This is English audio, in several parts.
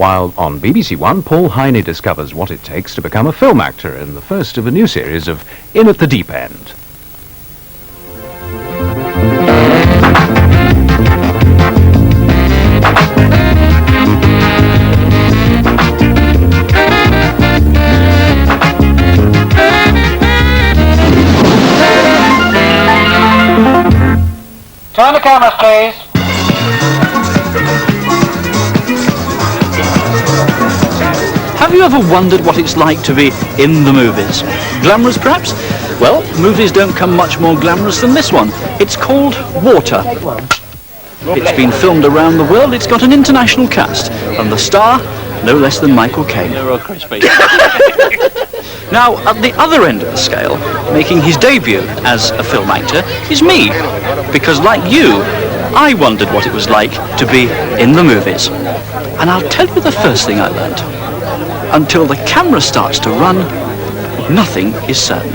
While on BBC One, Paul Heiney discovers what it takes to become a film actor in the first of a new series of In at the Deep End. Turn the cameras, please. Have you ever wondered what it's like to be in the movies? Glamorous, perhaps? Well, movies don't come much more glamorous than this one. It's called Water. It's been filmed around the world. It's got an international cast. And the star, no less than Michael Caine. Now, at the other end of the scale, making his debut as a film actor is me. Because like you, I wondered what it was like to be in the movies. And I'll tell you the first thing I learned. Until the camera starts to run, nothing is certain.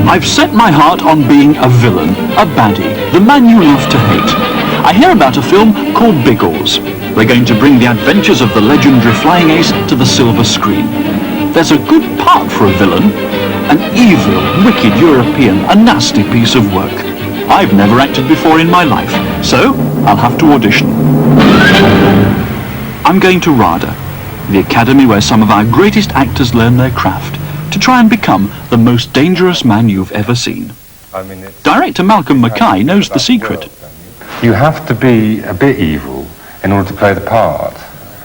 I've set my heart on being a villain, a baddie, the man you love to hate. I hear about a film called Biggles. They're going to bring the adventures of the legendary flying ace to the silver screen. There's a good part for a villain, an evil, wicked European, a nasty piece of work. I've never acted before in my life, so I'll have to audition. I'm going to RADA, the academy where some of our greatest actors learn their craft, to try and become the most dangerous man you've ever seen. Director Malcolm Mackay knows the secret. You have to be a bit evil in order to play the part.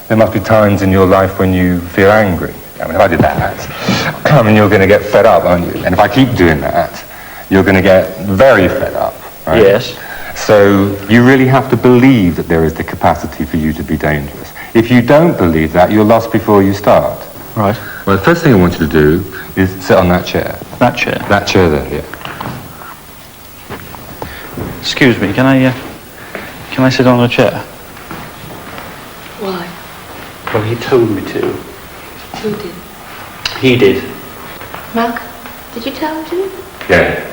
There must be times in your life when you feel angry. I mean, if I did that, I mean, you're going to get fed up, aren't you? And if I keep doing that, you're going to get very fed up, right? Yes. So you really have to believe that there is the capacity for you to be dangerous. If you don't believe that, you're lost before you start. Right. Well, the first thing I want you to do is sit on that chair. That chair? That chair there, yeah. Excuse me, can I sit on a chair? Why? Well, he told me to. Who did? He did. Mark, did you tell him to? Yeah.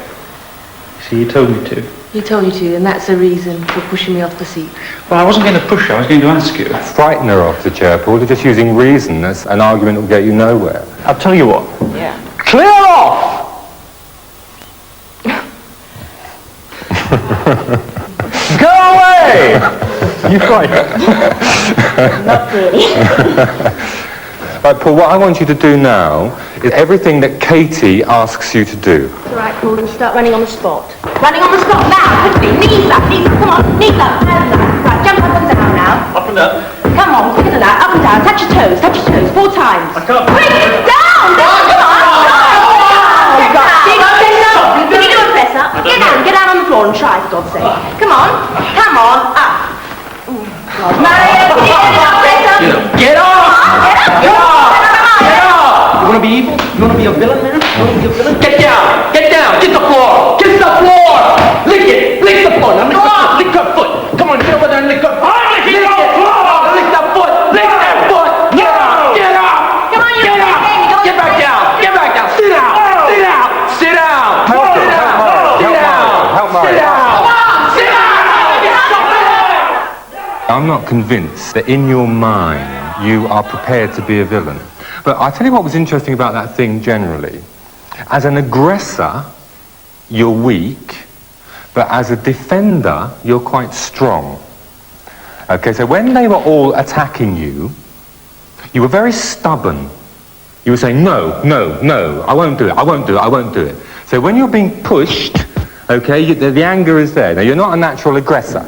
See, he told me to. He told you to, and that's the reason for pushing me off the seat. Well, I wasn't going to push her, I was going to ask you. Frighten her off the chair, Paul. You're just using reason. That's an argument that will get you nowhere. I'll tell you what. Yeah. Clear off! Go away! You frightened? Not really. Right, Paul, what I want you to do now is everything that Katie asks you to do. It's all right, Paul, then start running on the spot. Running on the spot now, quickly. Knees up, come on, knees up, hands up. Right, jump up and down now. Up and up. Come on, quicker than that, up and down, touch your toes, 4 times. I can't. Quick, down, come on. Can you do a press up? Get down on the floor and try, for God's sake. Come on, up. God, Mario, can you get up, press up? Get off! Get up. You want to be evil? You want to be a villain now? You want to be a villain? Get down! Get down! Get the floor! Get the floor! Lick it! Lick the floor! Now lick her foot! Come on, get over there and lick her foot! Lick the floor! Lick the foot! Lick that foot! Get up! Get up! Come on, Get up! Get back down! Get back down! Sit down! Sit down! Sit down! Help Mario! Sit down! Sit down! I'm not convinced that in your mind you are prepared to be a villain. But I'll tell you what was interesting about that thing generally. As an aggressor, you're weak, but as a defender, you're quite strong. Okay, so when they were all attacking you, you were very stubborn. You were saying, no, I won't do it. So when you're being pushed, okay, the anger is there. Now, you're not a natural aggressor.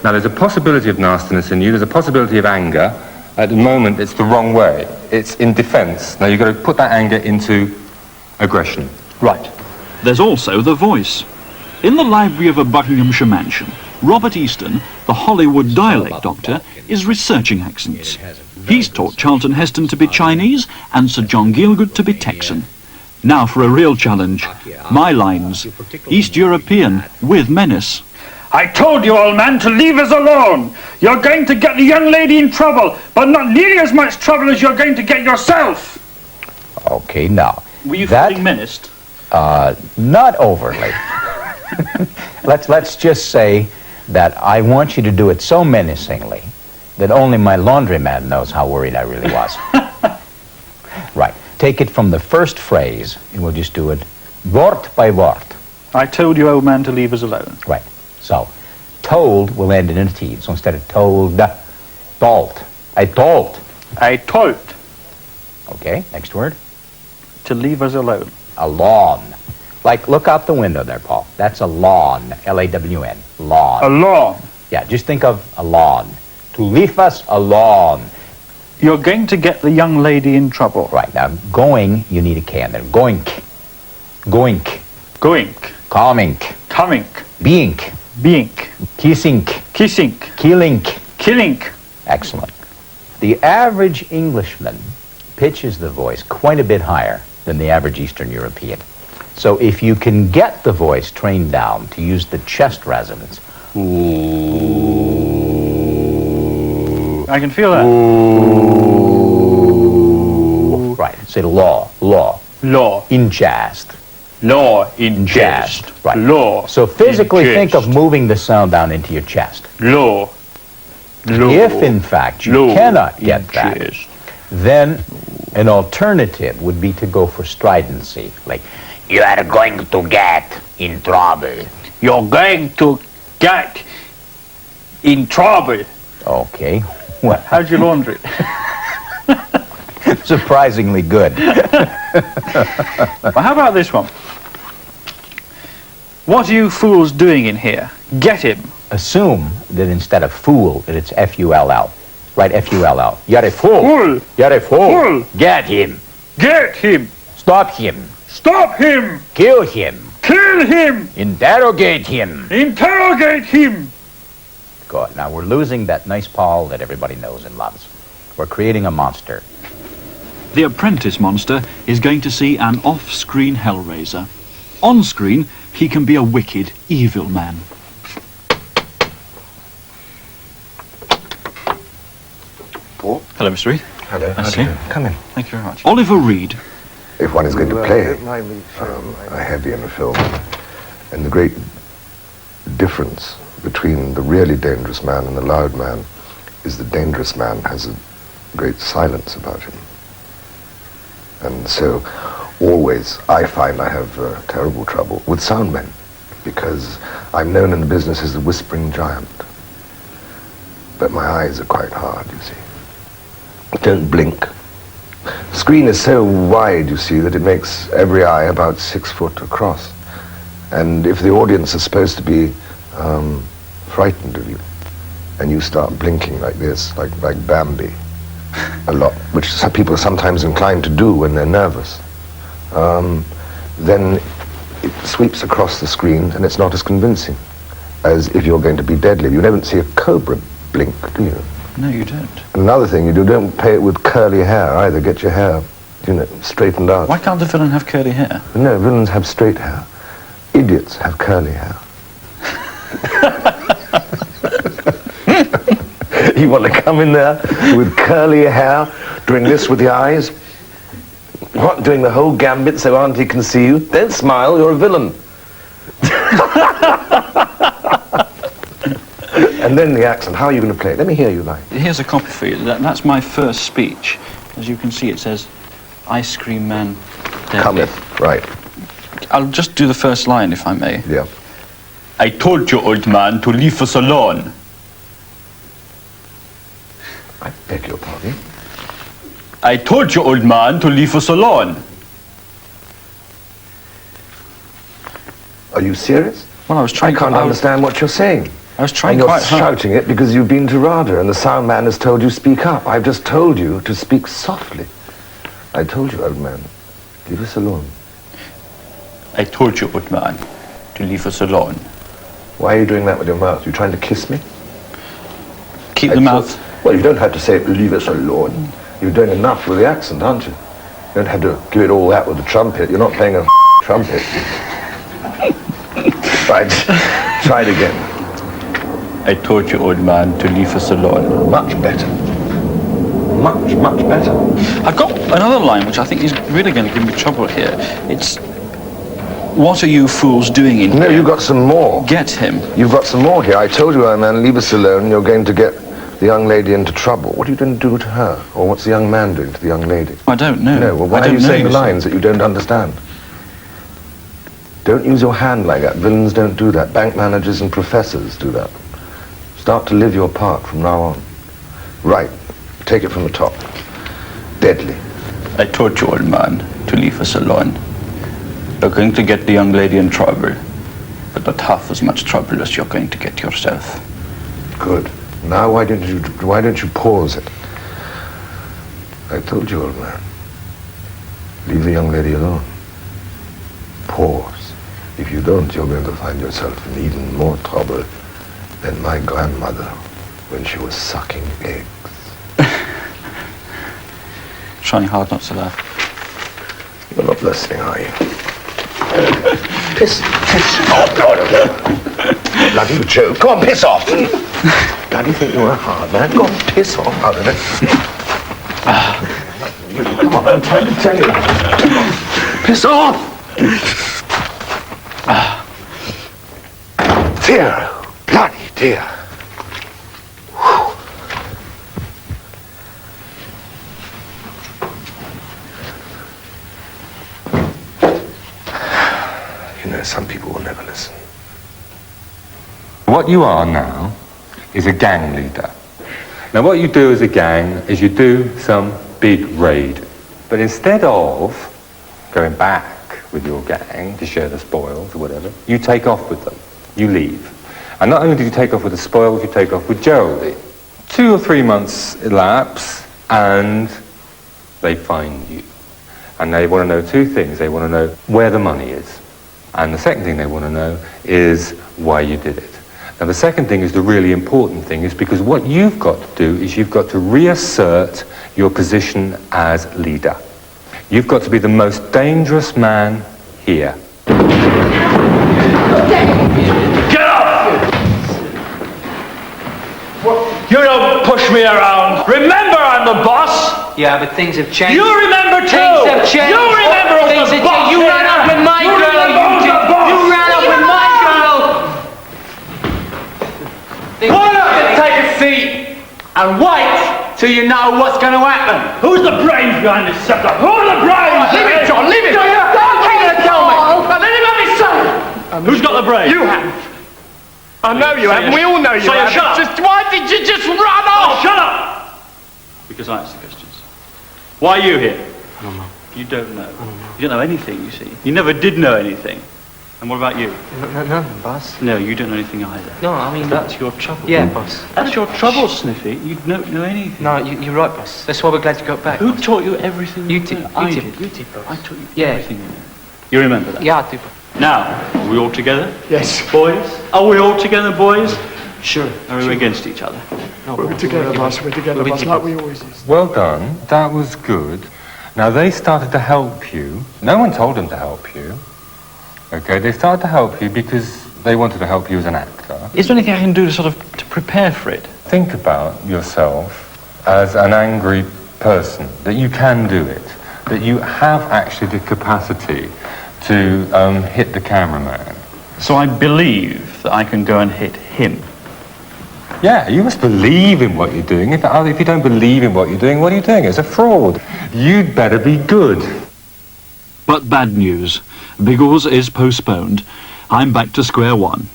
Now, there's a possibility of nastiness in you, there's a possibility of anger. At the moment, it's the wrong way. It's in defense. Now, you've got to put that anger into aggression. Right. There's also the voice. In the library of a Buckinghamshire mansion, Robert Easton, the Hollywood dialect doctor, is researching accents. He's taught Charlton Heston to be Chinese and Sir John Gielgud to be Texan. Now for a real challenge. My lines. East European with menace. I told you, old man, to leave us alone. You're going to get the young lady in trouble, but not nearly as much trouble as you're going to get yourself. Okay, now. Were you feeling menaced? Not overly. Let's just say that I want you to do it so menacingly that only my laundryman knows how worried I really was. Right. Take it from the first phrase, and we'll just do it word by word. I told you, old man, to leave us alone. Right. So, told will end in a T. So instead of told, told. I told. I told Okay, next word. to leave us alone. A lawn. Like, look out the window there, Paul. That's a lawn. L-A-W-N. Lawn. Alone. Yeah, just think of a lawn. To leave us alone. You're going to get the young lady in trouble. Right, now, going, you need a K in there. Goink. Goink. Going. Calming. Coming. Being. Being. Kissing. Kissing. Killing. Killing. Excellent. The average Englishman pitches the voice quite a bit higher than the average Eastern European. So if you can get the voice trained down to use the chest resonance, ooh, I can feel that. ooh, right, say law, law, Law. in chest, Law in chest, chest. right. Law. So physically in think of chest. moving the sound down into your chest. Law. Law. If in fact you Law cannot in get that, chest. then an alternative would be to go for stridency, like, you are going to get in trouble. You're going to get in trouble. Okay, well, How's your laundry? surprisingly good. Well, how about this one? What are you fools doing in here? Get him. Assume that instead of fool, that it's F-U-L-L. Right, F-U-L-L. You're a fool. Fool. You're a fool. Fool. Get him. Get him. Stop him. Stop him. Kill him. Kill him. Interrogate him. Interrogate him. Good. Now we're losing that nice Paul that everybody knows and loves. We're creating a monster. The apprentice monster is going to see an off-screen hellraiser. On-screen, he can be a wicked, evil man. Paul? Hello, Mr. Reed. Hello. I see. Come in. Thank you very much. Oliver Reed. If one is going to play a heavy in a film, and the great difference between the really dangerous man and the loud man is the dangerous man has a great silence about him. And so always I find I have terrible trouble with sound men, because I'm known in the business as the whispering giant. But my eyes are quite hard, you see. Don't blink. Screen is so wide, you see, that it makes every eye about 6 foot across. And if the audience is supposed to be frightened of you, and you start blinking like this, like Bambi, a lot, which some people are sometimes inclined to do when they're nervous, then it sweeps across the screen, and it's not as convincing as if you're going to be deadly. You never see a cobra blink, do you? No, you don't. Another thing you do, don't play it with curly hair either. Get your hair, straightened out. Why can't the villain have curly hair? No, villains have straight hair. Idiots have curly hair. You want to come in there with curly hair, doing this with the eyes? What, doing the whole gambit so Auntie can see you? Don't smile, you're a villain. And then the accent, how are you going to play it? Let me hear you like. Here's a copy for you. That's my first speech. As you can see, it says, Ice Cream Man Deadly. Cometh, right, I'll just do the first line, if I may. yeah. I told you, old man, to leave us alone. I beg your pardon. I told you, old man, to leave us alone. Are you serious? Well, I was I trying. can't understand what you're saying. I was trying And you're quite hard. shouting it because you've been to RADA and the sound man has told you speak up. I've just told you to speak softly. I told you, old man, leave us alone. I told you, old man, to leave us alone. Why are you doing that with your mouth? You trying to kiss me? Keep I the told- mouth. Well, you don't have to say leave us alone. You're doing enough with the accent, aren't you? You don't have to give it all that with the trumpet. You're not playing a trumpet. Right. Try it again. I told you, old man, to leave us alone. Much better. Much, much better. I've got another line which I think is really going to give me trouble here. It's, what are you fools doing in No, here? you've got some more. Get him. You've got some more here. I told you, old man, leave us alone. You're going to get the young lady into trouble, what are you going to do to her? Or what's the young man doing to the young lady? I don't know. No, well, why are you saying the lines that you don't understand? Don't use your hand like that. Villains don't do that. Bank managers and professors do that. Start to live your part from now on. Right. Take it from the top. Deadly. I told you, old man, to leave us alone. You're going to get the young lady in trouble, but not half as much trouble as you're going to get yourself. Good. Now why don't you pause it? I told you, old man. Leave the young lady alone. Pause. If you don't, you're going to find yourself in even more trouble than my grandmother when she was sucking eggs. Trying hard not to laugh. You're not listening, are you? Piss. Oh, God. Bloody joke. Go on, piss off. Bloody think you're a hard man. Go on, piss off out of it. Come on, I'm trying to tell you. Piss off. Dear. Bloody dear. You know, some people will never listen. What you are now is a gang leader. Now what you do as a gang is you do some big raid. But instead of going back with your gang to share the spoils or whatever, you take off with them. You leave. And not only do you take off with the spoils, you take off with Geraldine. 2 or 3 months elapse and they find you. And they want to know 2 things. They want to know where the money is. And the second thing they want to know is why you did it. Now the second thing is the really important thing, is because what you've got to do is you've got to reassert your position as leader. You've got to be the most dangerous man here. Get up! You don't push me around. Remember, I'm the boss. Yeah, but things have changed. You remember too. Things have changed. You remember Things have changed. You ran up with my girl. You ran up with my girl. Why not take a seat and wait till you know what's going to happen? Who's the brains behind this setup? Who are the brains? Leave it, John. Leave it. Don't tell me. Let him have his say. Who's got the brains? You have. I know you have. We all know you have. Shut up. Just why did you just run off? Shut up. Because I asked the questions. Why are you here? I don't know. You don't know. I don't know. You don't know anything, you see. You never did know anything. And what about you? No, boss. No, you don't know anything either. No, I mean... That's your trouble. Yeah, boss. That's your trouble, Sniffy. You don't know anything. No, you're right, boss. That's why we're glad you got back. Who taught you everything? You did. I You did. did, boss. I taught you Yeah. everything you know. You remember that? Yeah, I do, boss. Now, are we all together? Yes. Boys? Are we all together, boys? Sure. Or are we against each other? No, we're together, boss. We're together, boss, like we always used. Well done. That was good. Now they started to help you. No one told them to help you. Okay, they started to help you because they wanted to help you as an actor. Is there anything I can do to sort of to prepare for it? Think about yourself as an angry person, that you can do it, that you have actually the capacity to hit the cameraman. So I believe that I can go and hit him. Yeah, you must believe in what you're doing. If you don't believe in what you're doing, what are you doing? It's a fraud. You'd better be good. But bad news. Biggles is postponed. I'm back to square one.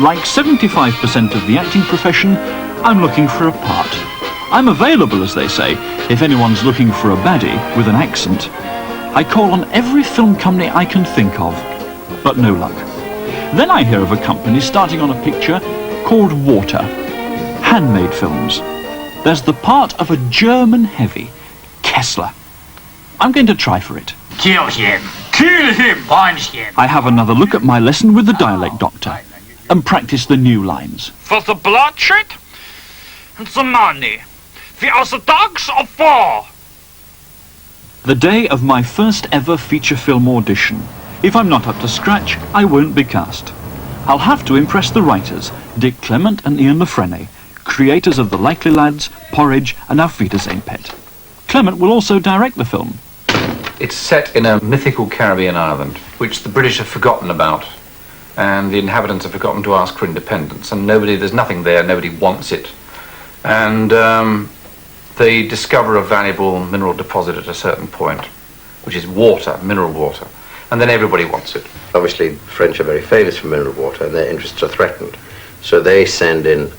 Like 75% of the acting profession, I'm looking for a part. I'm available, as they say, if anyone's looking for a baddie with an accent. I call on every film company I can think of, but no luck. Then I hear of a company starting on a picture called Water. Handmade films. There's the part of a German heavy, Kessler. I'm going to try for it. Kill him! Kill him! Punch him! I have another look at my lesson with the dialect doctor and practice the new lines. For the bloodshed and the money. We are the dogs of war. The day of my first ever feature film audition. If I'm not up to scratch, I won't be cast. I'll have to impress the writers, Dick Clement and Ian Lefrene, creators of The Likely Lads, Porridge and Auf Wiedersehen Pet. Clement will also direct the film. It's set in a mythical Caribbean island, which the British have forgotten about. and the inhabitants have forgotten to ask for independence, and there's nothing there, nobody wants it. And they discover a valuable mineral deposit at a certain point, which is water, mineral water, and then everybody wants it. Obviously, the French are very famous for mineral water, and their interests are threatened. So they send in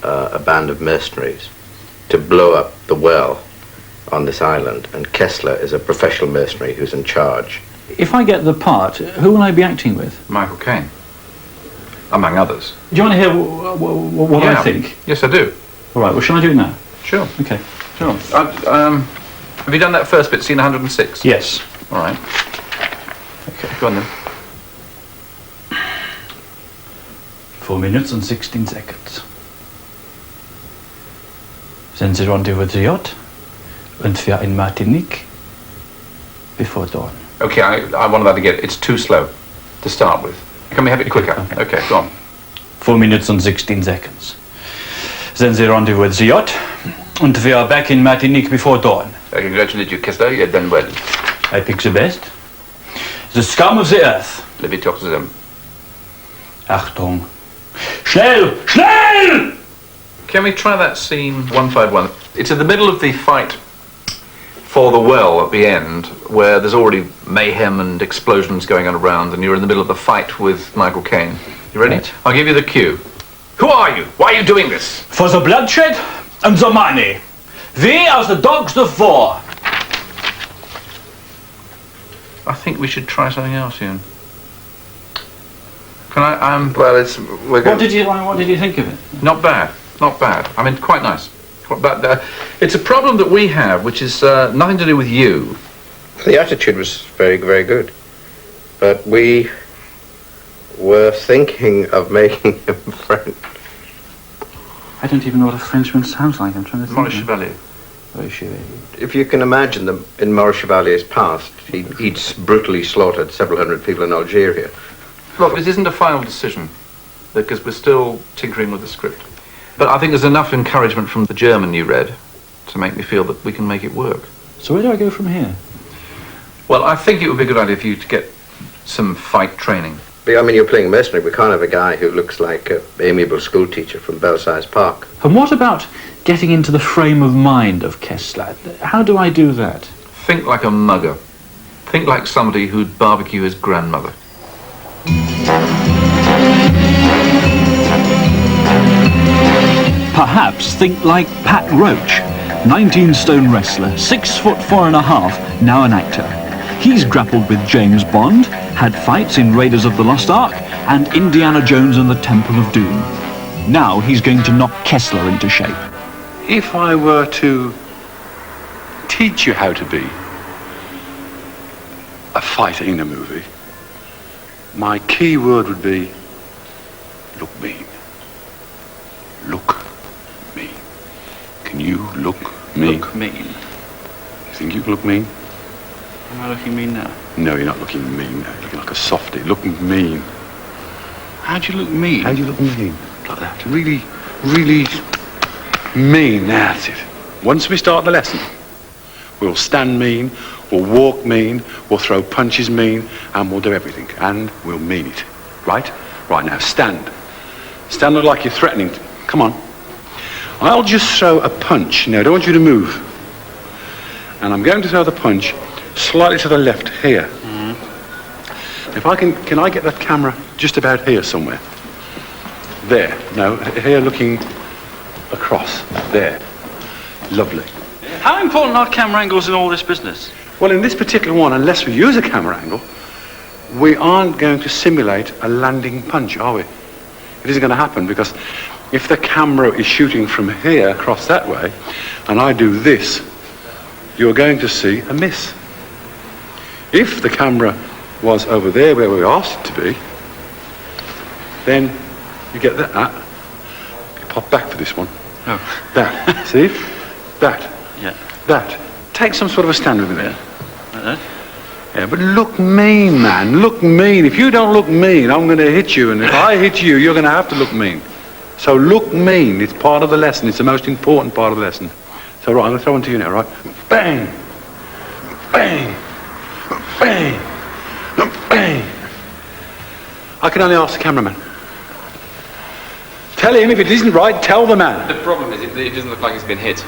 a band of mercenaries to blow up the well on this island, and Kessler is a professional mercenary who's in charge. If I get the part, who will I be acting with? Michael Caine, among others. Do you want to hear what I think? Yes, I do. All right, well, shall I do it now? Sure. Okay, sure. Have you done that first bit, scene 106? Yes. All right. Okay, go on then. 4 minutes and 16 seconds. Then the rendezvous with the yacht, and we are in Martinique before dawn. Okay, I want that to get. It's too slow to start with. Can we have it quicker? Okay, go on. 4 minutes and 16 seconds. Then the rendezvous with the yacht, and we are back in Martinique before dawn. I congratulate you, Kessler. You have done well. I pick the best. The scum of the earth. Let me talk to them. Achtung. Schnell! Schnell! Can we try that scene 151? It's in the middle of the fight for the well at the end, where there's already mayhem and explosions going on around, and you're in the middle of the fight with Michael Caine. You ready? Right. I'll give you the cue. Who are you? Why are you doing this? For the bloodshed and the money. We are the dogs of war. I think we should try something else, Ian. Can I? Well, What did you think of it? Not bad. Not bad. I mean, quite nice. But it's a problem that we have, which is nothing to do with you. The attitude was very, very good. But we were thinking of making him French. I don't even know what a Frenchman sounds like. I'm trying to think. Maurice Chevalier. If you can imagine them in Maurice Chevalier's past, he'd brutally slaughtered several hundred people in Algeria. Look, this isn't a final decision, because we're still tinkering with the script. But I think there's enough encouragement from the German you read to make me feel that we can make it work. So where do I go from here? Well, I think it would be a good idea for you to get some fight training. But, I mean, you're playing mercenary. We can't have a guy who looks like an amiable schoolteacher from Belsize Park. And what about getting into the frame of mind of Kessler? How do I do that? Think like a mugger. Think like somebody who'd barbecue his grandmother. Perhaps think like Pat Roach, 19-stone wrestler, 6'4.5", now an actor. He's grappled with James Bond, had fights in Raiders of the Lost Ark, and Indiana Jones and the Temple of Doom. Now he's going to knock Kessler into shape. If I were to teach you how to be a fighter in a movie, my key word would be look mean. Look mean. Can you look mean? Look mean. You think you can look mean? Am I looking mean now? No, you're not looking mean now. You're looking like a softie. Looking mean. How do you look mean? How do you look mean? Like that. Really, really mean. That's it. Once we start the lesson, we'll stand mean, we'll walk mean, we'll throw punches mean, and we'll do everything. And we'll mean it. Right? Right, now stand. Stand like you're threatening. Come on. I'll just throw a punch. Now, I don't want you to move. And I'm going to throw the punch slightly to the left here. If I can I get that camera just about here somewhere? There. No, here looking across. There. Lovely. How important are camera angles in all this business? Well, in this particular one, unless we use a camera angle, we aren't going to simulate a landing punch, are we? It isn't going to happen, because if the camera is shooting from here across that way, and I do this, you're going to see a miss. If the camera was over there where we asked it to be, then you get that. You pop back for this one. Oh. That. See? That. Yeah. That. Take some sort of a stand with me there. Like that? Yeah, but look mean, man. Look mean. If you don't look mean, I'm going to hit you. And if I hit you, you're going to have to look mean. So look mean. It's part of the lesson. It's the most important part of the lesson. So, right, I'm going to throw one to you now, right? Bang. Bang. Bang. Bang. I can only ask the cameraman. Tell him if it isn't right, tell the man. The problem is it doesn't look like he's been hit.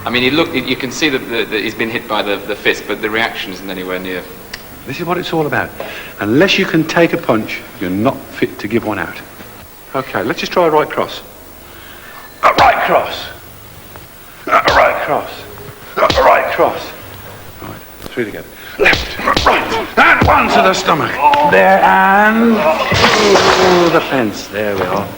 I mean, you can see that he's been hit by the fist, but the reaction isn't anywhere near. This is what it's all about. Unless you can take a punch, you're not fit to give one out. Okay, let's just try a right cross. A right cross. A right cross. A right cross. Right, 3 together. Left, right, and 1 to the stomach. There, and... Oh, the fence. There we are.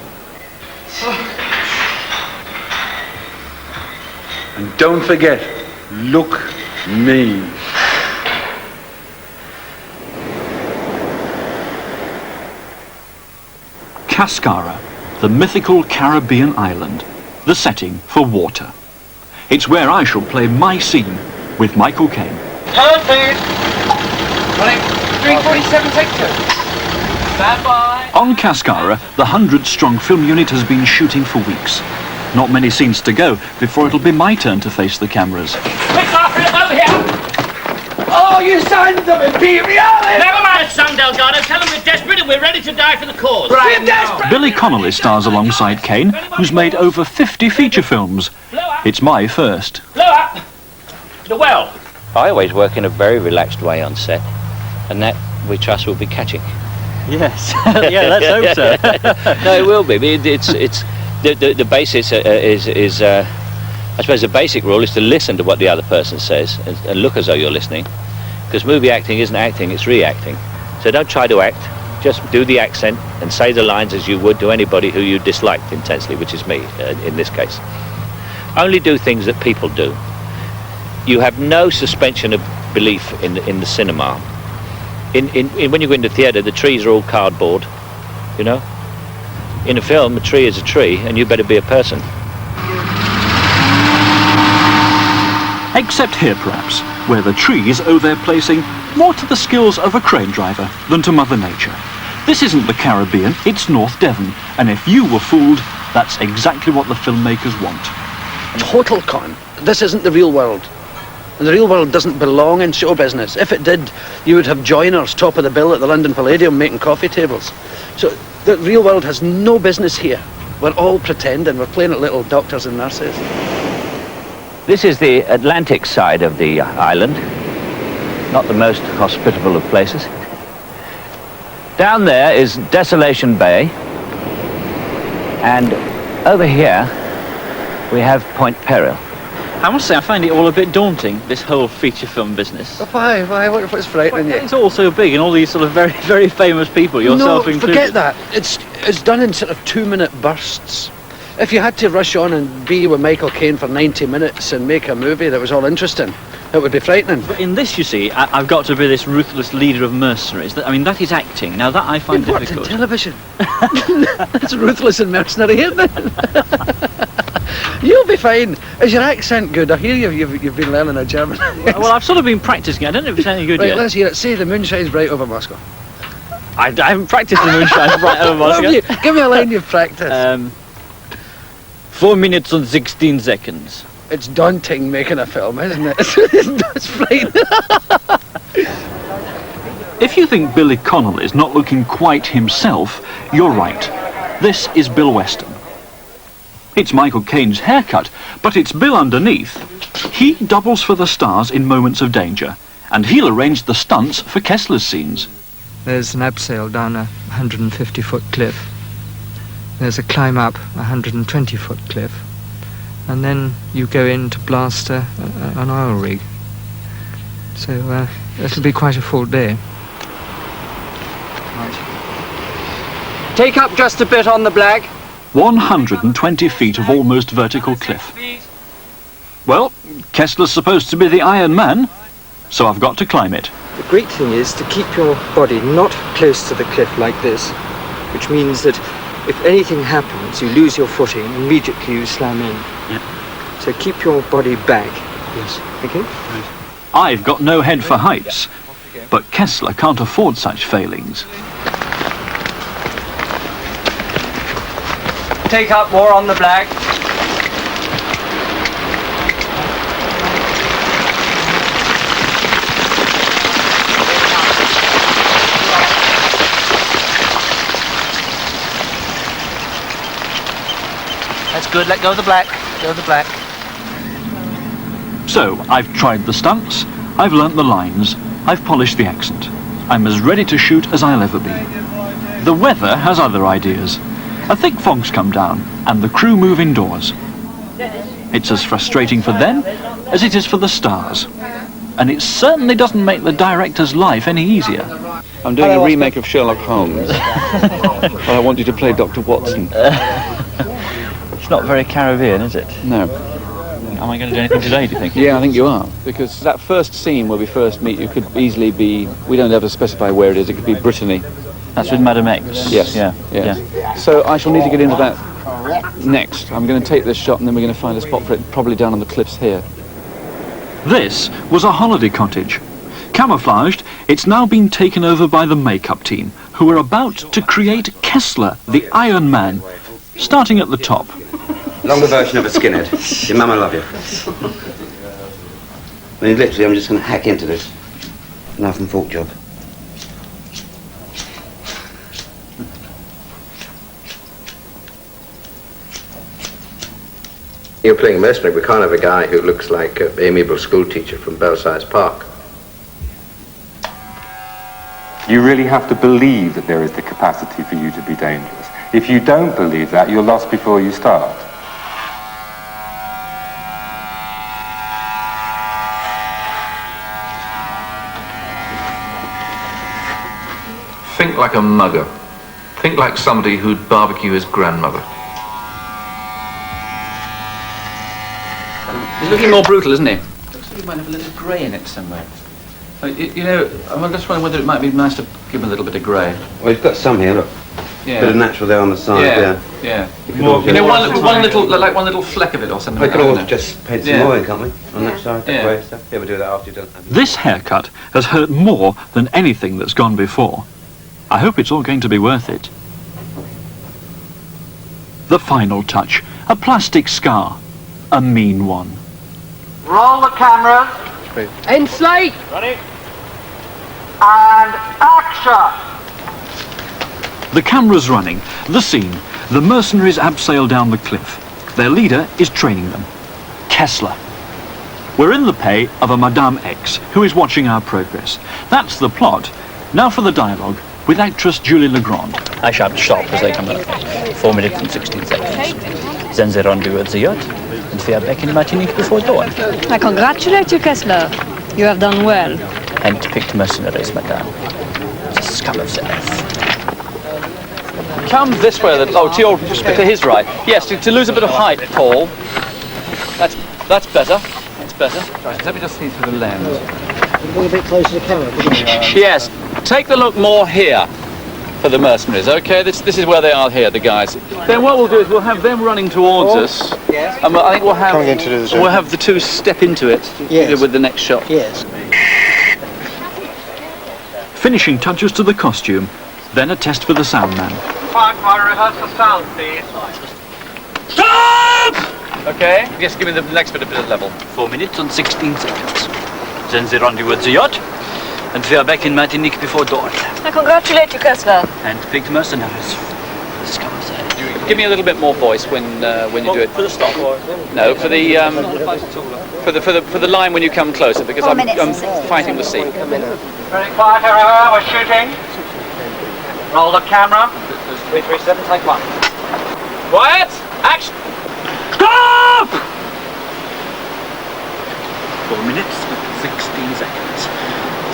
And don't forget, look mean. Cascara, the mythical Caribbean island, the setting for Water. It's where I shall play my scene with Michael Caine. Turn, please. Running 347, take 2. Stand by. On Cascara, the 100-strong film unit has been shooting for weeks. Not many scenes to go before it'll be my turn to face the cameras. Quick, Alfred, over here. Oh, you sons of imperialists! Never mind, son Delgado. Tell them we're desperate and we're ready to die for the cause. Right, we're desperate. Billy Connolly stars alongside Caine, who's made over 50 feature films. It's my first. Blow up the well. I always work in a very relaxed way on set, and that we trust will be catching. Yes. Yeah, let's hope so. No, it will be. It's the basis is I suppose the basic rule is to listen to what the other person says and look as though you're listening, because movie acting isn't acting, it's reacting. So don't try to act, just do the accent and say the lines as you would to anybody who you disliked intensely, which is me in this case. Only do things that people do. You have no suspension of belief in the cinema. When you go into theatre, the trees are all cardboard, you know. In a film, a tree is a tree, and you better be a person. Except here, perhaps, where the trees owe their placing more to the skills of a crane driver than to Mother Nature. This isn't the Caribbean, it's North Devon, and if you were fooled, that's exactly what the filmmakers want. Total con. This isn't the real world. And the real world doesn't belong in show business. If it did, you would have joiners top of the bill at the London Palladium making coffee tables. So the real world has no business here. We're all pretending. We're playing at little doctors and nurses. This is the Atlantic side of the island. Not the most hospitable of places. Down there is Desolation Bay. And over here, we have Point Peril. I must say, I find it all a bit daunting, this whole feature film business. Why? What's frightening you? It's all so big, and all these sort of very, very famous people, yourself included. No, forget that. It's done in sort of 2-minute bursts. If you had to rush on and be with Michael Caine for 90 minutes and make a movie that was all interesting, it would be frightening. But in this, you see, I've got to be this ruthless leader of mercenaries. I mean, that is acting. Now, that I find difficult. You've worked in television. That's ruthless and mercenary, isn't it? You'll be fine. Is your accent good? I hear you've been learning a German. Well, I've sort of been practising. I don't know if it's any good right, yet. Let's hear it. Say the moon shines bright over Moscow. I haven't practised the moonshine bright over Moscow. Give me a line you've practised. 4 minutes and 16 seconds. It's daunting making a film, isn't it? It's frightening. If you think Billy Connolly is not looking quite himself, you're right. This is Bill Weston. It's Michael Caine's haircut, but it's Bill underneath. He doubles for the stars in moments of danger, and he'll arrange the stunts for Kessler's scenes. There's an abseil down a 150-foot cliff. There's a climb up a 120-foot cliff. And then you go in to blast an oil rig. So it'll be quite a full day. Right. Take up just a bit on the black. 120 feet of almost vertical cliff. Well, Kessler's supposed to be the Iron Man, so I've got to climb it. The great thing is to keep your body not close to the cliff like this, which means that if anything happens, you lose your footing, immediately you slam in. Yep. So keep your body back. Yes. Okay? Right. I've got no head for heights, but Kessler can't afford such failings. Take up more on the black. good. Let go of the black. Go of the black. So, I've tried the stunts, I've learnt the lines, I've polished the accent. I'm as ready to shoot as I'll ever be. The weather has other ideas. A thick fog's come down, and the crew move indoors. It's as frustrating for them as it is for the stars. And it certainly doesn't make the director's life any easier. I'm doing a remake of Sherlock Holmes. I want you to play Dr. Watson. It's not very Caribbean, is it? No. Am I going to do anything today, do you think? Yeah, I think you are. Because that first scene where we first meet, you could easily be... We don't have to specify where it is. It could be Brittany. That's with Madame X? Yes. Yeah. Yes. Yeah. So I shall need to get into that next. I'm going to take this shot and then we're going to find a spot for it, probably down on the cliffs here. This was a holiday cottage. Camouflaged, it's now been taken over by the makeup team, who are about to create Kessler, the Iron Man, starting at the top. Longer version of a skinhead. Your mum, I love you. I mean, literally, I'm just going to hack into this. Knife and fork job. You're playing mercenary. We can't have a guy who looks like an amiable schoolteacher from Belsize Park. You really have to believe that there is the capacity for you to be dangerous. If you don't believe that, you're lost before you start. Think like a mugger. Think like somebody who'd barbecue his grandmother. He's looking more brutal, isn't he? Looks like he might have a little grey in it somewhere. You know, I'm just wondering whether it might be nice to give him a little bit of grey. Well, you've got some here, look. Yeah. Bit of natural there on the side, Yeah. You know, one little fleck of it or something. We could like always that, just paint some more in, can't we? On that side, Yeah. grey stuff. Yeah, we'll do that after you're done. This haircut has hurt more than anything that's gone before. I hope it's all going to be worth it. The final touch, a plastic scar, a mean one. Roll the cameras. In sight. Ready? And action. The camera's running, the scene, the mercenaries abseil down the cliff. Their leader is training them, Kessler. We're in the pay of a Madame X, who is watching our progress. That's the plot. Now for the dialogue, with actress Julie Legrand. I shan't stop as they come up. 4 minutes and 16 seconds. Then they rendezvous at the yacht, and we are back in Martinique before dawn. I congratulate you, Kessler. You have done well. Hand-picked mercenaries, madame. The scum of the earth. Come this way, to his right. Yes, to lose a bit of height, Paul. That's better. That's better. Right, let me just see through the lens. A bit closer to the camera. Yes, take the look more here for the mercenaries, okay? This is where they are here, the guys. Then what we'll do is we'll have them running towards us. Yes. And I think we'll have the two step into it with the next shot. Yes. Finishing touches to the costume, then a test for the sound man. Fine, rehearse the sound, please. Stop! Okay, just give me the next bit of level. 4 minutes and 16 seconds. Then they rendezvous at the yacht, and we are back in Martinique before dawn. I congratulate you, Kessler. Hand-picked mercenaries. The scum of the earth. Give me a little bit more voice when you do it. For the stop, or? No, for the line when you come closer, because I'm fighting the sea. Very quiet, everyone. We're shooting. Roll the camera. 337, take one. Quiet! Action! Stop! 4 minutes, 16 seconds.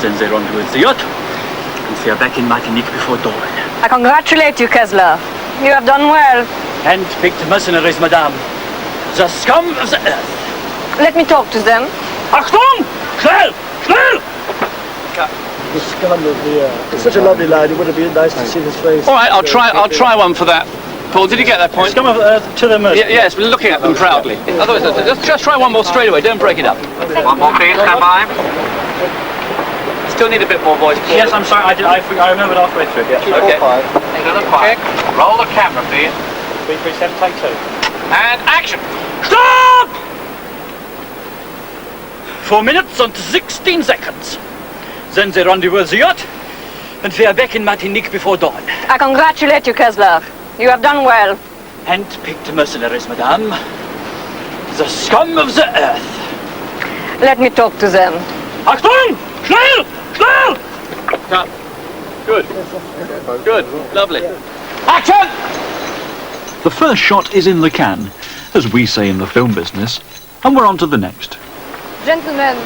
Then they rendezvous at the yacht, and we are back in Martinique before dawn. I congratulate you, Kessler. You have done well. Hand-picked mercenaries, madame. The scum of the earth. Let me talk to them. Achtung! Schnell! Schnell! The scum of the earth. It's such a lovely line. It would have been nice to see his face. All right, I'll try one for that. Paul, did you get that point? Scum of the earth to the mercenaries. Yes, we're looking at them proudly. Otherwise, just try one more straight away. Don't break it up. One more, please. Stand by. Still need a bit more voice. Paul. Yes, I'm sorry. I remembered halfway through. Yeah. Okay. Another quiet. Roll the camera, please. 337, take two. And action! Stop! 4 minutes and 16 seconds. Then they rendezvous at the yacht, and we are back in Martinique before dawn. I congratulate you, Kessler. You have done well. Hand-picked mercenaries, madame. The scum of the earth. Let me talk to them. Achtung! Schnell! Schnell! Cut. Good. Good. Lovely. Action! The first shot is in the can, as we say in the film business, and we're on to the next. Gentlemen,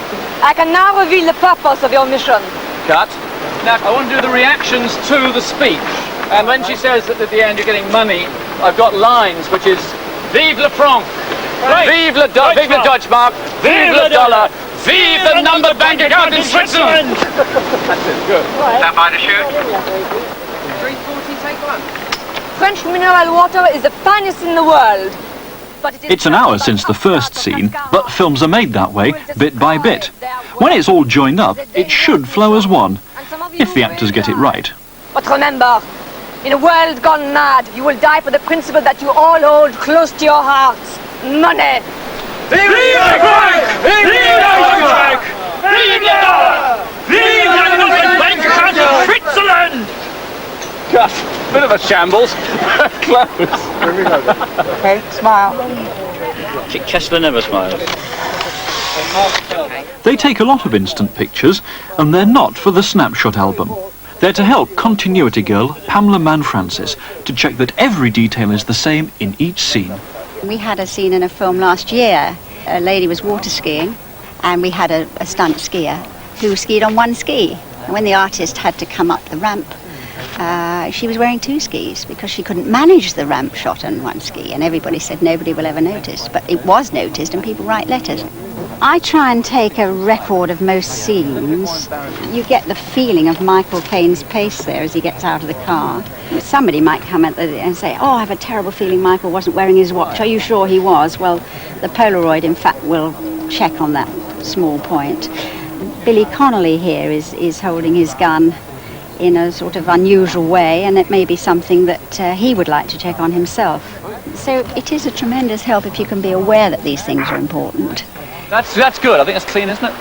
I can now reveal the purpose of your mission. Cut. Now, I want to do the reactions to the speech. And when she says that at the end you're getting money, I've got lines, which is Vive le franc! Right. Vive le Deutschmark! Vive le dollar! Vive the numbered bank account in Switzerland! That's it, good. Stand by to shoot. 340, take one. French mineral water is the finest in the world. But It's an hour since the first scene, but films are made that way, bit by bit. When it's all joined up, it should flow as one, if the actors get it right. But remember, in a world gone mad, you will die for the principle that you all hold close to your hearts. Money! Vive le franc! Vive le Deutschmark! Vive le dollar! Vive the numbered bank account in Switzerland! Cut. Bit of a shambles. Close. Okay, smile. Kessler never smiles. They take a lot of instant pictures, and they're not for the snapshot album. They're to help continuity girl Pamela Mann-Francis to check that every detail is the same in each scene. We had a scene in a film last year. A lady was water skiing, and we had a stunt skier who skied on one ski. And when the artist had to come up the ramp, she was wearing two skis because she couldn't manage the ramp shot on one ski, and everybody said nobody will ever notice, but it was noticed and people write letters. I try and take a record of most scenes. You get the feeling of Michael Caine's pace there as he gets out of the car. Somebody might come and say, oh, I have a terrible feeling Michael wasn't wearing his watch. Are you sure he was? Well, the Polaroid, in fact, will check on that small point. Billy Connolly here is holding his gun in a sort of unusual way, and it may be something that he would like to check on himself. So it is a tremendous help if you can be aware that these things are important. That's good. I think that's clean, isn't it?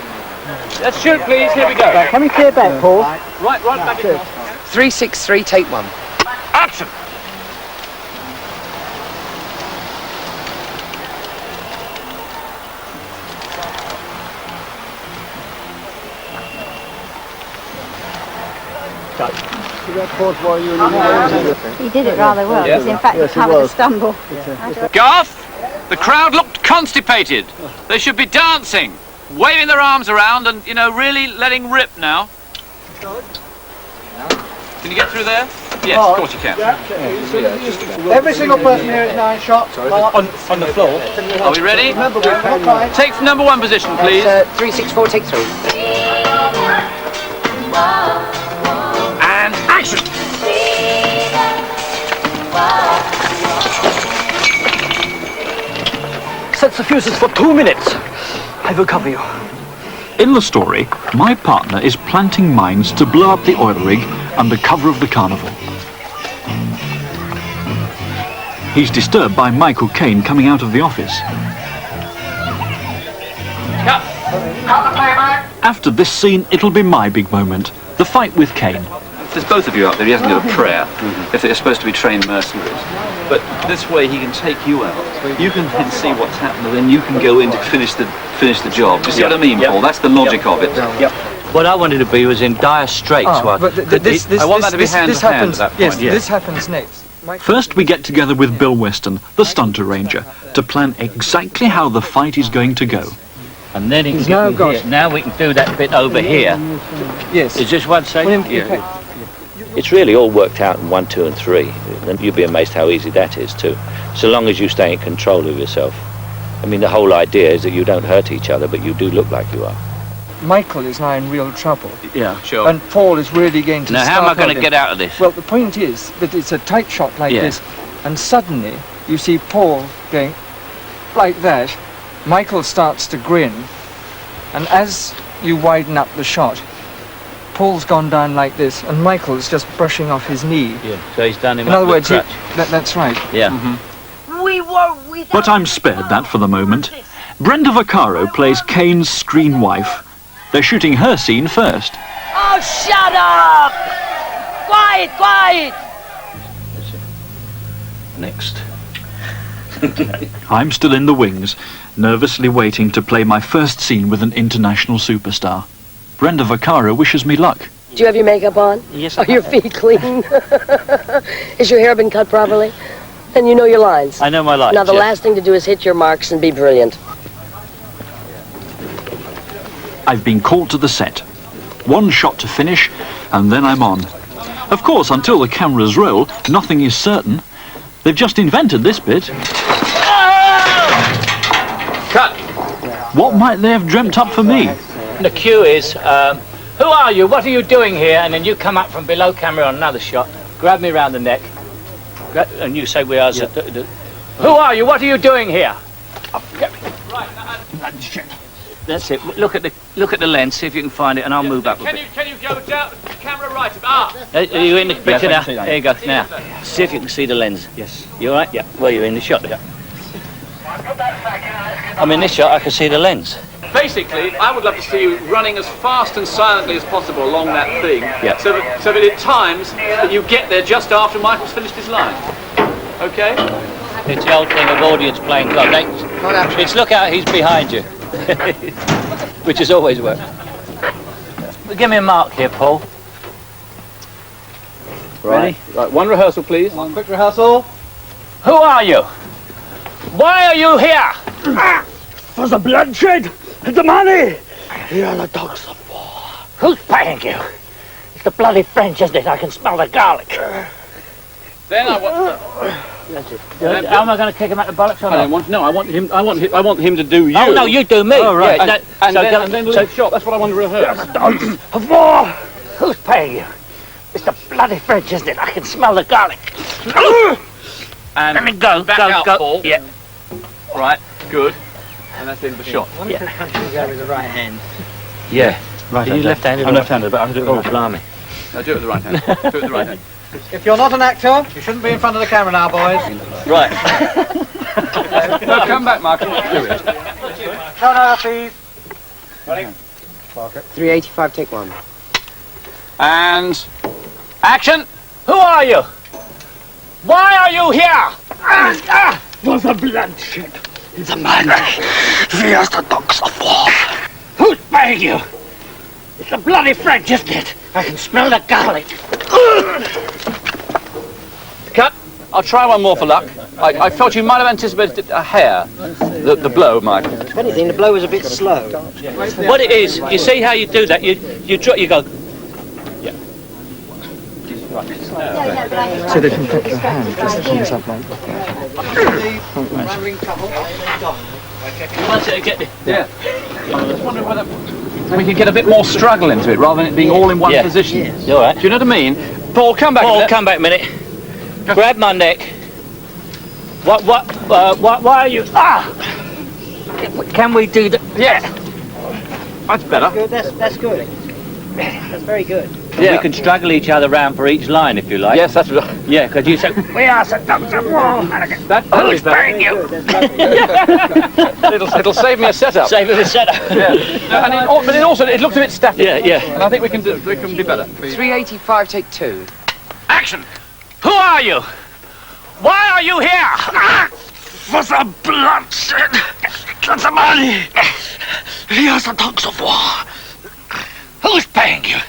Let's shoot, please. Here we go. Right, can we clear back, Paul? Right back in. 363, take one. Action! He did it rather well, because in fact he covered a stumble. Garth, the crowd looked constipated. They should be dancing, waving their arms around and, really letting rip now. Can you get through there? Yes, of course you can. Every single person here is 9 shots. On the floor. Are we ready? Take number 1 position, please. 364, take 3. And action! Set the fuses for 2 minutes. I will cover you. In the story, my partner is planting mines to blow up the oil rig under cover of the carnival. He's disturbed by Michael Caine coming out of the office. After this scene, it'll be my big moment, the fight with Caine. There's both of you out there, he hasn't got a prayer, if they're supposed to be trained mercenaries. But this way he can take you out. You can then see what's happened, and then you can go in to finish the job. Do you see what I mean, Paul? That's the logic of it. What I wanted to be was in dire straits. I want that to be hand to hand at that point. Yes, this happens next. First we get together with Bill Weston, the stunt arranger, to plan exactly how the fight is going to go. And then it now we can do that bit over here. Yes. Is just 1 second? Yeah. It's really all worked out in 1, 2 and 3. And you'll be amazed how easy that is too. So long as you stay in control of yourself. I mean, the whole idea is that you don't hurt each other, but you do look like you are. Michael is now in real trouble. Yeah, sure. And Paul is really going to Now, how am I going to get out of this? Well, the point is that it's a tight shot like this, and suddenly you see Paul going like that. Michael starts to grin, and as you widen up the shot, Paul's gone down like this, and Michael's just brushing off his knee. Yeah, so he's done him in up other words, the crutch. That's right. Yeah. We were without... But I'm spared that for the moment. Brenda Vaccaro plays Caine's screen wife. They're shooting her scene first. Oh, shut up! Quiet, quiet! Next. I'm still in the wings, nervously waiting to play my first scene with an international superstar. Brenda Vaccaro wishes me luck. Do you have your makeup on? Yes. Are your feet clean? Is your hair been cut properly? And you know your lines? I know my lines. Now the yes. last thing to do is hit your marks and be brilliant. I've been called to the set. One shot to finish, and then I'm on. Of course, until the cameras roll, nothing is certain. They've just invented this bit. Cut! What might they have dreamt up for me? The cue is, who are you? What are you doing here? And then you come up from below camera on another shot, grab me round the neck, and you say we are... Who are you? What are you doing here? That's it. Look at the lens. See if you can find it, and I'll move up a bit. Can you go down the camera right? Are you in the picture now? I can see that. There you go. Now, see if you can see the lens. Yes. You all right? Yeah. Well, you're in the shot. Yeah. I'm in this shot. I can see the lens. Basically, I would love to see you running as fast and silently as possible along that thing. Yeah. So that at times that you get there just after Michael's finished his line. Okay? It's the old thing of audience playing club. It's look out, he's behind you. Which has always worked. Give me a mark here, Paul. Ready? Right, one rehearsal, please. One quick rehearsal. Who are you? Why are you here? For the bloodshed and the money. Here are the dogs of war. Who's paying you? It's the bloody French, isn't it? I can smell the garlic. Then I want... How am I going to kick him out the bollocks or not? I want him to do you. Oh, no, you do me. Oh, right. Yeah, And then leave shot. That's what I want to rehearse. Dogs of war. Who's paying you? It's the bloody French, isn't it? I can smell the garlic. And let me go. back go, out, go. Paul. Yeah. Right, good. And that's the end of the shot. Wonderful country there with the right hand. Yeah. Right. Are you left-handed? I'm left-handed, but I can do it with the right blimey. No, do it with the right hand. Do it with the right hand. If you're not an actor, you shouldn't be in front of the camera now, boys. Right. No, come back, Mark. Do it. No, please. Ready? 385, take one. And action. Who are you? Why are you here? For the bloodshed and the money. We are the dogs of war. Who's paying you? It's the bloody French, isn't it? I can smell the garlic. Cut. I'll try one more for luck. I felt you might have anticipated a hair. The blow, Mike. If anything, the blow was a bit slow. What it is, you see how you do that? You go. So they can put your hand just comes up like Yeah. I'm just wondering whether we could get a bit more struggle into it rather than it being all in one position. Yes. You all right? Do you know what I mean? Paul, come back. Paul, come back a minute. Grab my neck. Why are you? Can we do that? Yes. That's better. Good, that's good. That's very good. We can struggle each other round for each line if you like. Yes, that's right. Yeah, because you say, We are the dogs of war. Who's paying you? It'll save me a setup. save it a setup. Yeah. No, but it also it looked a bit static. Yeah. And I think we can do better. 385, take two. Action! Who are you? Why are you here? For the bloodshed and the money. We are the dogs of war. Who's paying you?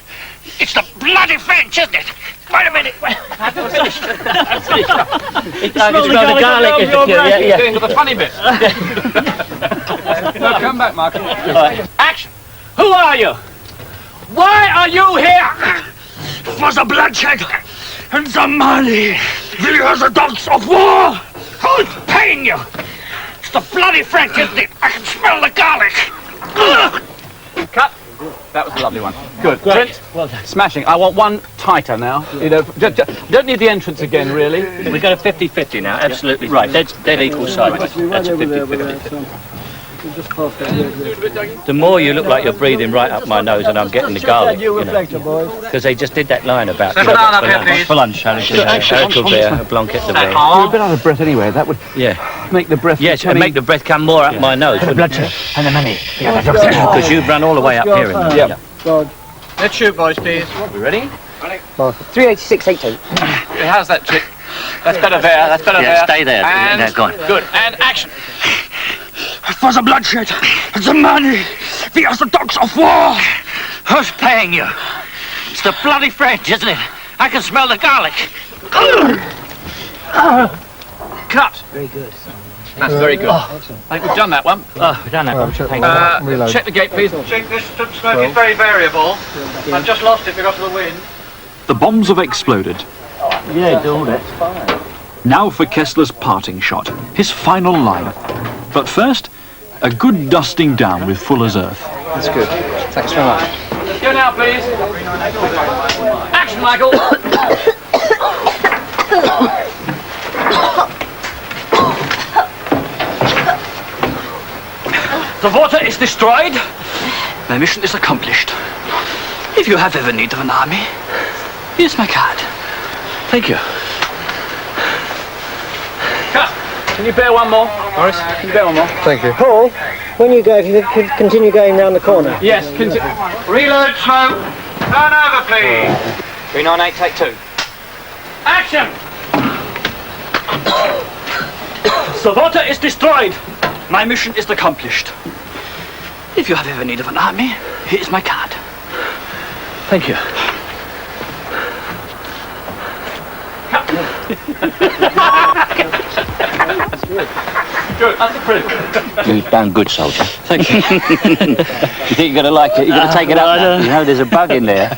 It's the bloody French, isn't it? Wait a minute. I've finished. It's the garlic is the cue. Getting into the funny bit. No, come back, Mark. Right. Action! Who are you? Why are you here? For the bloodshed and the money. We are the dogs of war. Who's paying you? It's the bloody French, isn't it? I can smell the garlic. Cut. That was a lovely one. Good. Trent, well done. Smashing. I want one tighter now. You know, don't need the entrance again, really. We've got a 50-50 now, absolutely. Right, dead equal sideways. That's a 50-50. The more you look like you're breathing right up my nose and I'm getting the garlic, because they just did that line about for lunch, Blanquette de bear. You're a bit out of breath anyway. That would make the breath. Yes, and make the breath come more up my nose. And the bloodshed and the money. Because you've run all the way up here. Yeah. Let's shoot, boys, please. We ready? 386, 82. How's that trick? That's better there. That's better Yeah, there. stay there. And Yeah, go on. good. And action. For the bloodshed, the money, we are the dogs of war. Who's paying you? It's the bloody French, isn't it? I can smell the garlic. Cut. Very good. That's very good. Oh, I think we've done that one. Oh, we've done that one. check Thank the you. reload. Check the gate, please. Check this smoke is very variable. I've just lost it because of the wind. The bombs have exploded. Yeah, do that. Now for Kessler's parting shot, his final line. But first, a good dusting down with Fuller's earth. That's good. Thanks very much. Go now, please. Action, Michael. The water is destroyed. My mission is accomplished. If you have ever need of an army, here's my card. Thank you. Cut. Can you bear one more, Morris? Can you bear one more? Thank you. Paul, when you go, if you could continue going round the corner. Yes, continue. Reload smoke. Turn over, please. 398, take 2. Action! The water is destroyed. My mission is accomplished. If you have ever need of an army, here is my card. Thank you. That's good. Good, that's approved. You've done good, soldier. Thank you. You think you're going to like it? You're going to take it up now. You know, there's a bug in there.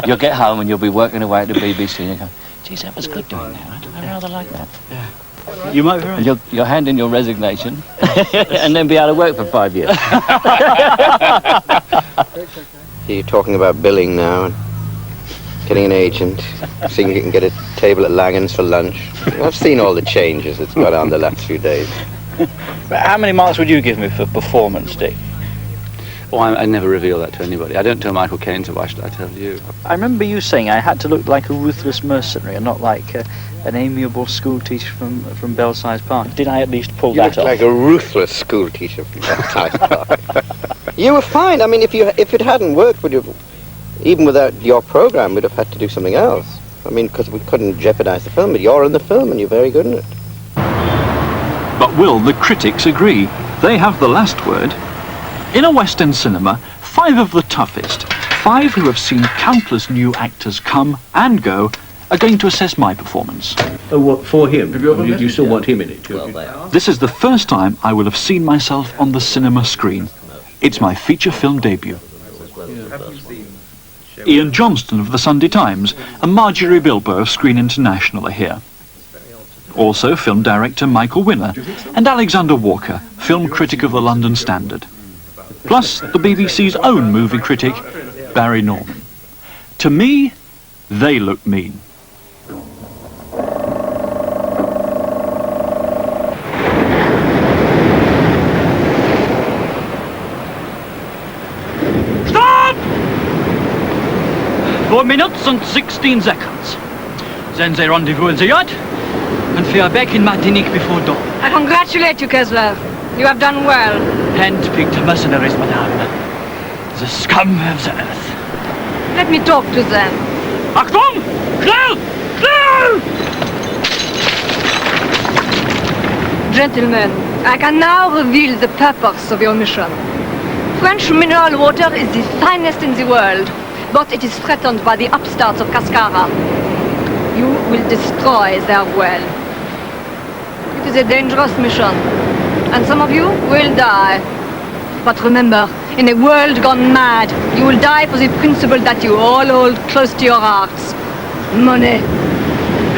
You'll get home and you'll be working away at the BBC and you'll go, geez, that was good doing that. I rather like that. Yeah. You might be right. And you'll hand in your resignation and then be out of work for 5 years. You're talking about billing now and getting an agent, seeing if you can get a table at Langan's for lunch. I've seen all the changes that's gone on the last few days. But how many marks would you give me for performance, Dick? Oh, I never reveal that to anybody. I don't tell Michael Caine, so why should I tell you? I remember you saying I had to look like a ruthless mercenary and not like an amiable school teacher from Belsize Park. Did I at least pull You that looked off? like a ruthless school teacher from Belsize Park. You were fine. I mean, if it hadn't worked, would you? Even without your program, we'd have had to do something else. I mean, because we couldn't jeopardize the film, but you're in the film and you're very good in it. But will the critics agree? They have the last word. In a West End cinema, 5 of the toughest, 5 who have seen countless new actors come and go, are going to assess my performance. Oh, what, for him? Do you still want him in it? This is the first time I will have seen myself on the cinema screen. It's my feature film debut. Ian Johnston of the Sunday Times and Marjorie Bilbo of Screen International are here. Also film director Michael Winner and Alexander Walker, film critic of the London Standard. Plus the BBC's own movie critic, Barry Norman. To me, they look mean. Stop! 4 minutes and 16 seconds. Then they rendezvous in the yacht, and we are back in Martinique before dawn. I congratulate you, Kessler. You have done well. Hand-picked mercenaries, madame. The scum of the earth. Let me talk to them. Achtung! Schnell! Schnell! Gentlemen, I can now reveal the purpose of your mission. French mineral water is the finest in the world, but it is threatened by the upstarts of Cascara. You will destroy their well. It is a dangerous mission, and some of you will die. But remember, in a world gone mad, you will die for the principle that you all hold close to your hearts. Money.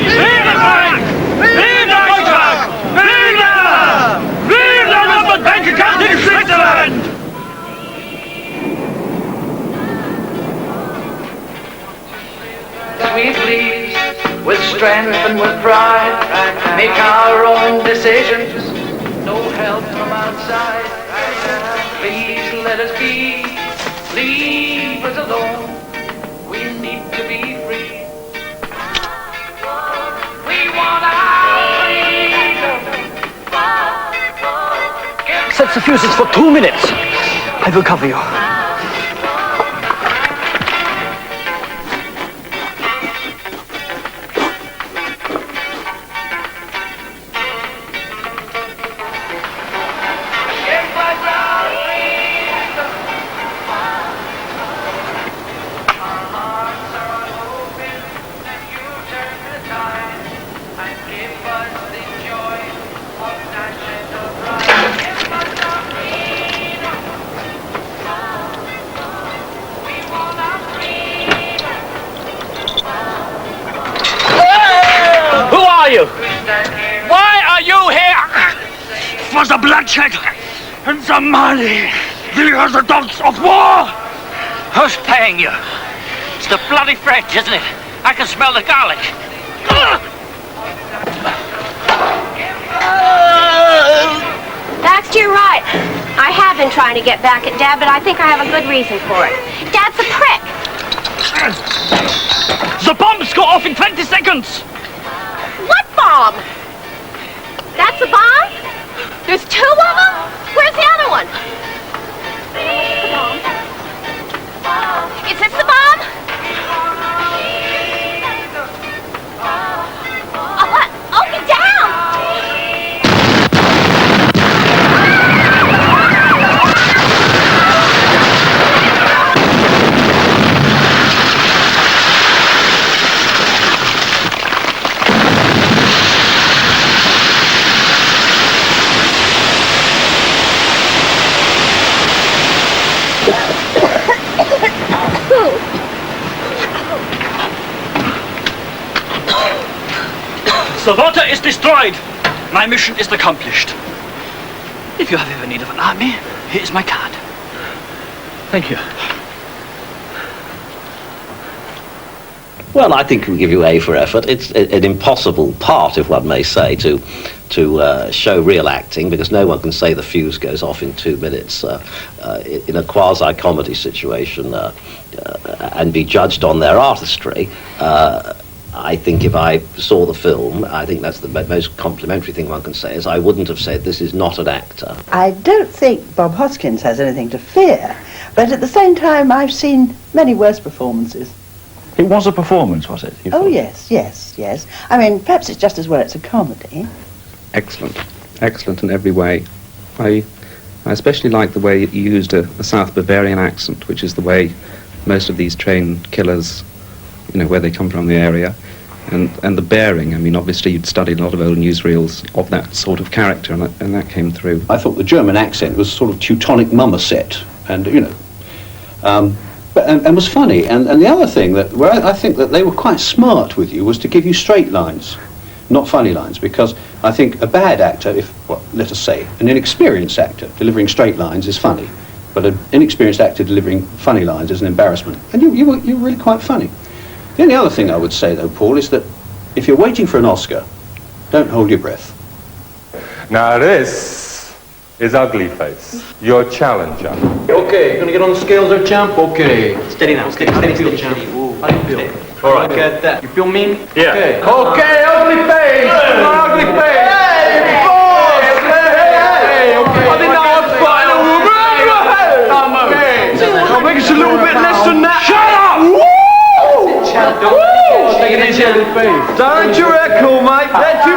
Vive la banque! Vive la banque! Vive la! Vive la numbered bank account in Switzerland! We please, with strength and with pride, make our own decisions. No help from outside. Please let us be. Leave us alone. We need to be free. We want our freedom. Set the fuses for 2 minutes. I will cover you. was the bloodshed and the money. We are the dogs of war. Who's paying you? It's the bloody French, isn't it? I can smell the garlic. Baxter, you're right. I have been trying to get back at Dad, but I think I have a good reason for it. Dad's a prick. The bombs go off in 20 seconds. What bomb? That's a bomb? There's two of them? Where's the other one? The bomb. Is this the bomb? Oh, what? Oh, get down! The water is destroyed. My mission is accomplished. If you have ever need of an army, here is my card. Thank you. Well, I think we give you A for effort. It's an impossible part, if one may say, to show real acting, because no one can say the fuse goes off in 2 minutes in a quasi-comedy situation and be judged on their artistry. I think if I saw the film, I think that's the most complimentary thing one can say, is I wouldn't have said this is not an actor. I don't think Bob Hoskins has anything to fear, but at the same time I've seen many worse performances. It was a performance, was it? Oh, yes. I mean, perhaps it's just as well it's a comedy. Excellent. Excellent in every way. I especially like the way you used a South Bavarian accent, which is the way most of these trained killers, you know, where they come from, the area. And the bearing, I mean, obviously you'd studied a lot of old newsreels of that sort of character, and that came through. I thought the German accent was sort of Teutonic Marmoset, and, you know, and was funny. And the other thing where I think that they were quite smart with you was to give you straight lines, not funny lines, because I think a bad actor, let us say, an inexperienced actor delivering straight lines is funny, but an inexperienced actor delivering funny lines is an embarrassment. And you were really quite funny. The only other thing I would say, though, Paul, is that if you're waiting for an Oscar, don't hold your breath. Now this is Ugly Face, your challenger. Okay, you're going to get on the scales there, champ? Okay. Steady now, steady feel, champ. How do you feel? All right, get that. You feel mean? Yeah. Okay. Okay, Ugly Face! Ugly Face! Hey, boss! Hey! Okay. I think now I'm fine. I'll make it a little bit less than that. Shut up! Woo! Take it easy, Ugly Face. Don't you reckon, mate? Let you